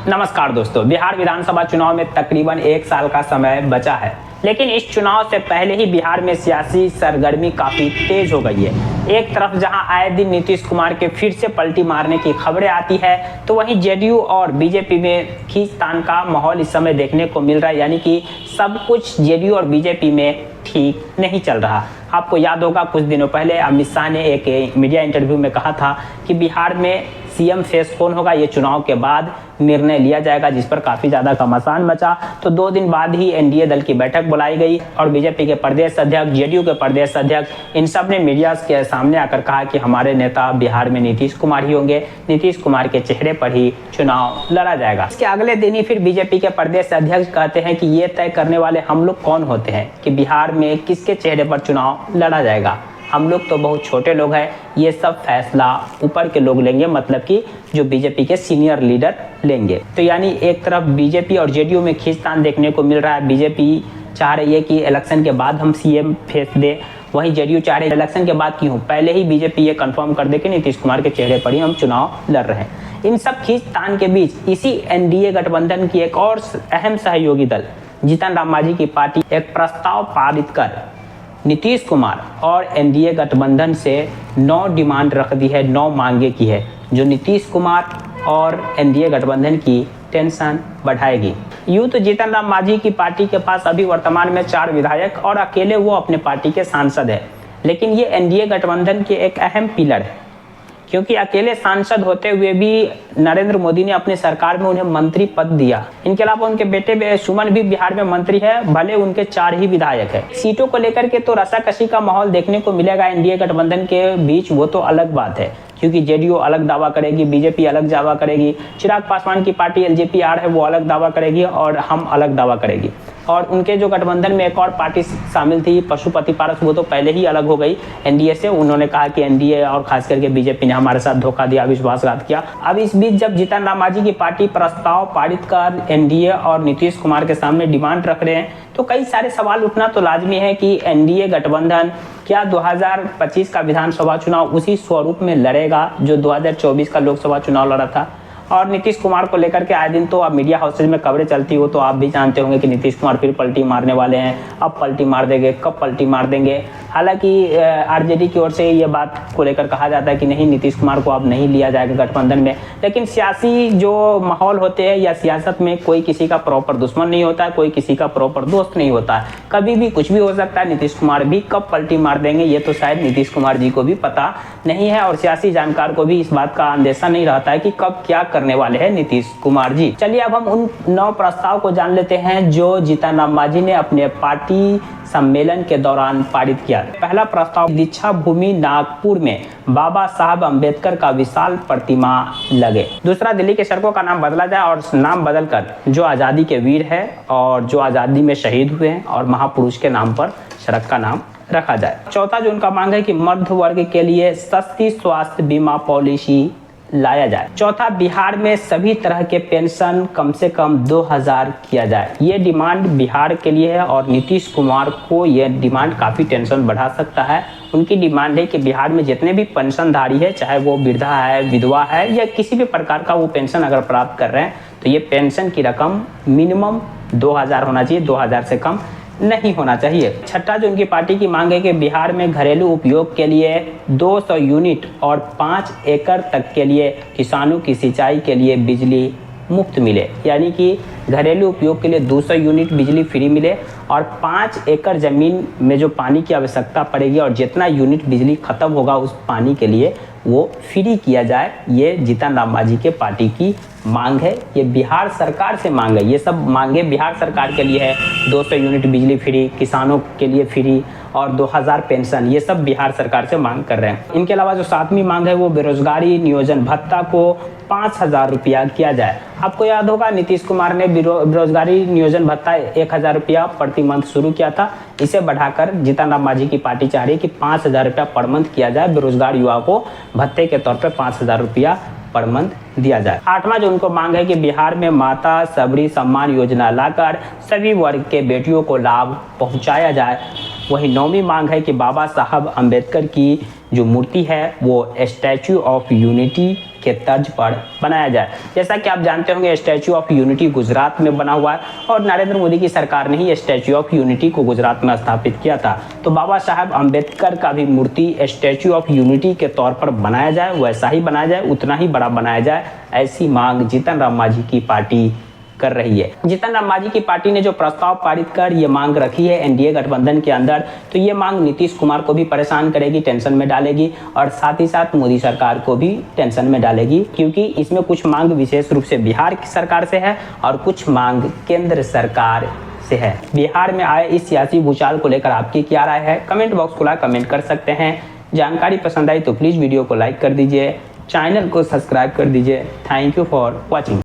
नमस्कार दोस्तों, बिहार विधानसभा चुनाव में तकरीबन 1 साल का समय बचा है, लेकिन इस चुनाव से पहले ही बिहार में सियासी सरगर्मी काफी तेज हो गई है। एक तरफ जहां आए दिन नीतीश कुमार के फिर से पलटी मारने की खबरें आती है, तो वहीं जेडीयू और बीजेपी में खींचतान का माहौल इस समय देखने को मिल रहा है। यानी कि सब कुछ जेडीयू और बीजेपी में ठीक नहीं चल रहा। आपको याद होगा, कुछ दिनों पहले अमित शाह ने एक मीडिया इंटरव्यू में कहा था कि बिहार में सीएम फेस कौन होगा ये चुनाव के बाद निर्णय लिया जाएगा, जिस पर काफी ज्यादा घमासान मचा। तो 2 दिन बाद ही एनडीए दल की बैठक बुलाई गई और बीजेपी के प्रदेश अध्यक्ष, जेडीयू के प्रदेश अध्यक्ष, इन सब ने मीडिया के सामने आकर कहा कि हमारे नेता बिहार में नीतीश कुमार ही होंगे, नीतीश कुमार के चेहरे पर ही चुनाव लड़ा जाएगा। इसके अगले दिन ही फिर बीजेपी के प्रदेश अध्यक्ष कहते हैं कि ये तय करने वाले हम लोग कौन होते हैं कि बिहार में किसके चेहरे पर चुनाव लड़ा जाएगा। हम लोग तो बहुत छोटे लोग हैं, ये सब फैसला ऊपर के लोग लेंगे, मतलब कि जो बीजेपी के सीनियर लीडर लेंगे। तो यानी एक तरफ बीजेपी और जेडीयू में खींचतान देखने को मिल रहा है। बीजेपी चाह रही है कि इलेक्शन के बाद हम सीएम फेस दे, वहीं जेडीयू चाह रही है इलेक्शन के बाद क्यों, पहले ही बीजेपी ये कंफर्म कर दे कि नीतीश कुमार के चेहरे पर ही हम चुनाव लड़ रहे हैं। इन सब खींचतान के बीच इसी एनडीए गठबंधन की एक और अहम सहयोगी दल जीतन राम मांझी की पार्टी एक प्रस्ताव पारित कर नीतीश कुमार और एनडीए गठबंधन से 9 डिमांड रख दी है, 9 मांगे की है, जो नीतीश कुमार और एनडीए गठबंधन की टेंशन बढ़ाएगी। यूं तो जीतन राम मांझी की पार्टी के पास अभी वर्तमान में 4 विधायक और अकेले वो अपने पार्टी के सांसद है, लेकिन ये एनडीए गठबंधन के एक अहम पिलर है, क्योंकि अकेले सांसद होते हुए भी नरेंद्र मोदी ने अपनी सरकार में उन्हें मंत्री पद दिया। इनके अलावा उनके बेटे सुमन भी बिहार में मंत्री है, भले उनके 4 ही विधायक है। सीटों को लेकर के तो रसाकसी का माहौल देखने को मिलेगा एनडीए गठबंधन के बीच, वो तो अलग बात है, क्योंकि जेडीयू अलग दावा करेगी, बीजेपी अलग दावा करेगी, चिराग पासवान की पार्टी एलजेपी-आर है वो अलग दावा करेगी और हम अलग दावा करेगी। और उनके जो गठबंधन में एक और पार्टी शामिल थी पशुपति पारस, वो तो पहले ही अलग हो गई एनडीए से। उन्होंने कहा कि एनडीए और खास करके बीजेपी ने हमारे साथ धोखा दिया, विश्वासघात किया। अब इस बीच जब जीतन राम मांझी की पार्टी प्रस्ताव पारित कर एनडीए और नीतीश कुमार के सामने डिमांड रख रहे हैं, तो कई सारे सवाल उठना तो लाजमी है कि एनडीए गठबंधन क्या 2025 का विधानसभा चुनाव उसी स्वरूप में लड़ेगा जो 2024 का लोकसभा चुनाव लड़ा था। और नीतीश कुमार को लेकर के आए दिन तो अब मीडिया हाउसेज में खबरें चलती हो, तो आप भी जानते होंगे कि नीतीश कुमार फिर पलटी मारने वाले हैं। अब पलटी मार देंगे, कब पलटी मार देंगे। हालांकि आरजेडी की ओर से ये बात को लेकर कहा जाता है कि नहीं, नीतीश कुमार को अब नहीं लिया जाएगा गठबंधन में। लेकिन सियासी जो माहौल होते हैं या सियासत में कोई किसी का प्रॉपर दुश्मन नहीं होता है, कोई किसी का प्रॉपर दोस्त नहीं होता है, कभी भी कुछ भी हो सकता है। नीतीश कुमार भी कब पलटी मार देंगे ये तो शायद नीतीश कुमार जी को भी पता नहीं है, और सियासी जानकार को भी इस बात का अंदेशा नहीं रहता है कि कब क्या करने वाले हैं नीतीश कुमार जी। चलिए अब हम उन 9 प्रस्ताव को जान लेते हैं जो जीतन राम मांझी ने अपने पार्टी सम्मेलन के दौरान पारित किया। पहला प्रस्ताव, दीक्षा भूमि नागपुर में बाबा साहब अंबेडकर का विशाल प्रतिमा लगे। दूसरा, दिल्ली के सड़कों का नाम बदला जाए और नाम बदलकर जो आज़ादी के वीर है और जो आज़ादी में शहीद हुए हैं और महापुरुष के नाम पर सड़क का नाम रखा जाए। चौथा, जो उनका मांग है कि मध्य वर्ग के लिए सस्ती स्वास्थ्य बीमा पॉलिसी लाया जाए। चौथा, बिहार में सभी तरह के पेंशन कम से कम 2000 किया जाए। ये डिमांड बिहार के लिए है और नीतीश कुमार को ये डिमांड काफ़ी टेंशन बढ़ा सकता है। उनकी डिमांड है कि बिहार में जितने भी पेंशनधारी है, चाहे वो वृद्धा है, विधवा है या किसी भी प्रकार का वो पेंशन अगर प्राप्त कर रहे हैं, तो ये पेंशन की रकम मिनिमम 2000 होना चाहिए, 2000 से कम नहीं होना चाहिए। छठा, जो उनकी पार्टी की मांग है कि बिहार में घरेलू उपयोग के लिए 200 यूनिट और 5 एकड़ तक के लिए किसानों की सिंचाई के लिए बिजली मुफ्त मिले। यानी कि घरेलू उपयोग के लिए 200 यूनिट बिजली फ्री मिले और 5 एकड़ ज़मीन में जो पानी की आवश्यकता पड़ेगी और जितना यूनिट बिजली खत्म होगा उस पानी के लिए वो फ्री किया जाए। ये जीतन राम मांझी के पार्टी की मांग है, ये बिहार सरकार से मांग है। ये सब मांगे बिहार सरकार के लिए है। 200 यूनिट बिजली फ्री, किसानों के लिए फ्री और 2000 पेंशन, ये सब बिहार सरकार से मांग कर रहे हैं। इनके अलावा जो 7वीं मांग है वो बेरोजगारी नियोजन भत्ता को 5000 रुपया किया जाए। आपको याद होगा, नीतीश कुमार ने बेरोजगारी नियोजन भत्ता 1000 रुपया प्रति मंथ शुरू किया था। इसे बढ़ाकर जीतन राम मांझी की पार्टी चाह रही है कि 5000 रुपया पर मंथ किया जाए, बेरोजगार युवाओं को भत्ते के तौर पर 5000 रुपया पर मंथ दिया जाए। 8वां, जो उनको मांग है कि बिहार में माता सबरी सम्मान योजना लाकर सभी वर्ग के बेटियों को लाभ पहुंचाया जाए। वही 9वीं मांग है कि बाबा साहब अंबेडकर की जो मूर्ति है वो स्टैचू ऑफ यूनिटी के तर्ज पर बनाया जाए। जैसा कि आप जानते होंगे स्टैचू ऑफ यूनिटी गुजरात में बना हुआ है और नरेंद्र मोदी की सरकार ने ही स्टैचू ऑफ यूनिटी को गुजरात में स्थापित किया था। तो बाबा साहब अम्बेडकर का भी मूर्ति स्टैचू ऑफ यूनिटी के तौर पर बनाया जाए, वैसा ही बनाया जाए, उतना ही बड़ा बनाया जाए, ऐसी मांग जीतन राम मांझी की पार्टी कर रही है। जीतन राम मांझी की पार्टी ने जो प्रस्ताव पारित कर ये मांग रखी है एनडीए गठबंधन के अंदर, तो ये मांग नीतीश कुमार को भी परेशान करेगी, टेंशन में डालेगी और साथ ही साथ मोदी सरकार को भी टेंशन में डालेगी, क्योंकि इसमें कुछ मांग विशेष रूप से बिहार की सरकार से है और कुछ मांग केंद्र सरकार से है। बिहार में आए इस सियासी भूचाल को लेकर आपकी क्या राय है? कमेंट बॉक्स खुला, कमेंट कर सकते हैं। जानकारी पसंद आई तो प्लीज वीडियो को लाइक कर दीजिए, चैनल को सब्सक्राइब कर दीजिए। Thank you for watching.